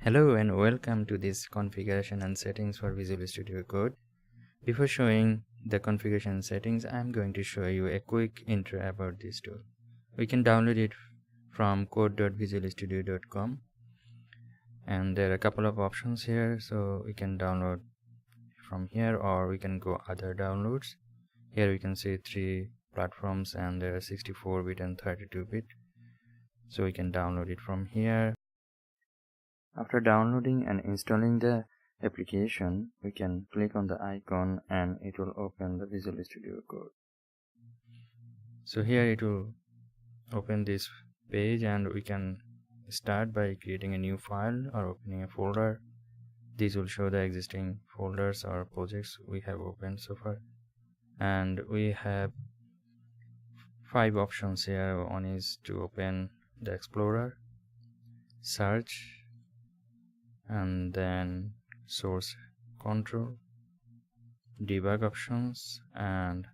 Hello and welcome to this configuration and settings for Visual Studio Code. Before showing the configuration and settings, I'm going to show you a quick intro about this tool. We can download it from code.visualstudio.com, and there are a couple of options here, so we can download from here or we can go other downloads. Here we can see 3 platforms and there are 64-bit and 32-bit, so we can download it from here. After downloading and installing the application, we can click on the icon and it will open the Visual Studio Code. So here it will open this page and we can start by creating a new file or opening a folder. These will show the existing folders or projects we have opened so far. And we have 5 options here. One is to open the Explorer, search, and then source control, debug options, and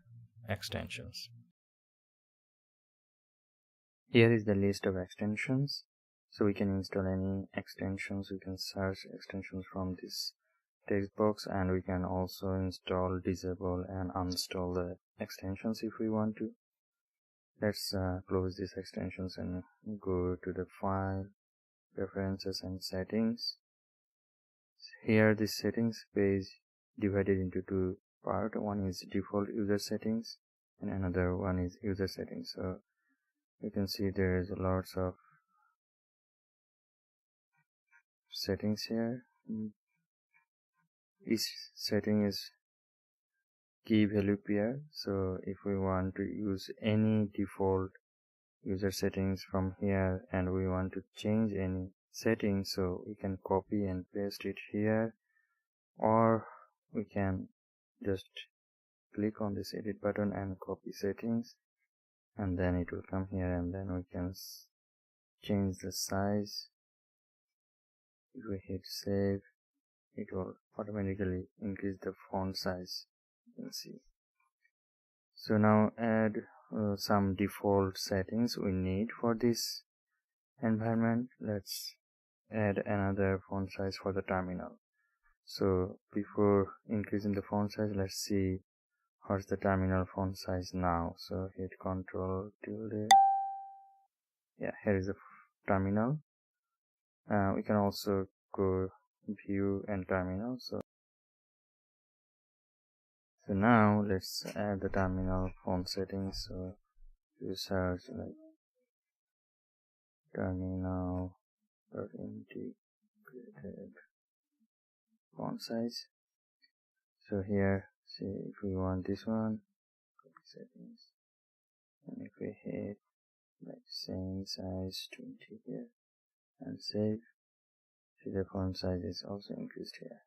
extensions. Here is the list of extensions, so we can install any extensions. We can search extensions from this text box, and we can also install, disable, and uninstall the extensions if we want to. Let's close these extensions and go to the File, Preferences, and Settings. Here this settings page divided into 2 parts. One is default user settings and another one is user settings. So you can see there is lots of settings here. Each setting is key value pair, so if we want to use any default user settings from here and we want to change any settings, so we can copy and paste it here, or we can just click on this edit button and copy settings, and then it will come here, and then we can change the size. If we hit save, it will automatically increase the font size, you can see. So now add some default settings we need for this environment. Let's add another font size for the terminal. So before increasing the font size, let's see what's the terminal font size now. So hit Ctrl tilde. Yeah, here is the terminal. We can also go view and terminal. So now let's add the terminal font settings. So you search like terminal integrated font size. So here, see, if we want this one, copy settings, and if we hit like same size 20 here and save, see the font size is also increased here.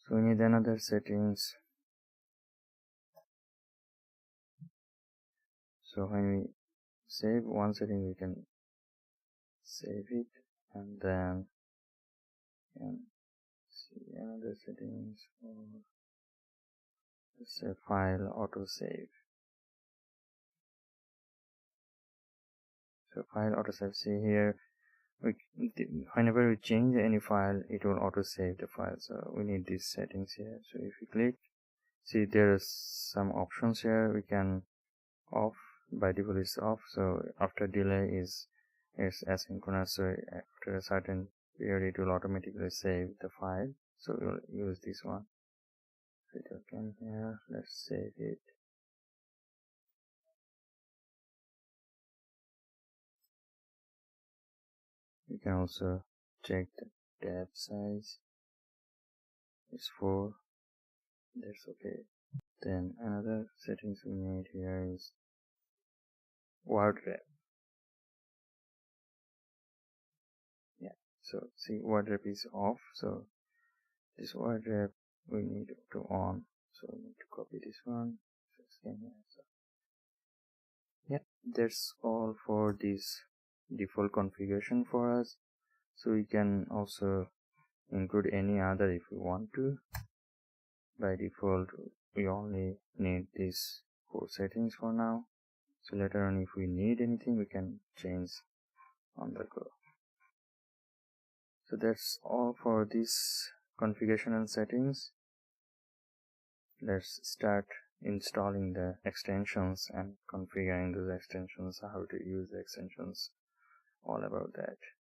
So we need another settings. So when we save one setting, we can save it and then see another settings, or let's say file autosave. So file autosave, see here, whenever we change any file, it will autosave the file. So we need these settings here. So if we click, see there are some options here. We can off, by default is off. So after delay is asynchronous. So after a certain period, it will automatically save the file. So we'll use this one. Hit OK here. Let's save it. You can also check the tab size. It's 4. That's okay. Then another settings we need here is word wrap. Yeah, so see, word wrap is off, so this word wrap we need to on. So we need to copy this one. So scan here. So yeah, that's all for this default configuration for us. So we can also include any other if we want to. By default, we only need these 4 settings for now. So later on, if we need anything, we can change on the go. So that's all for this configuration and settings. Let's start installing the extensions and configuring those extensions, how to use the extensions, all about that.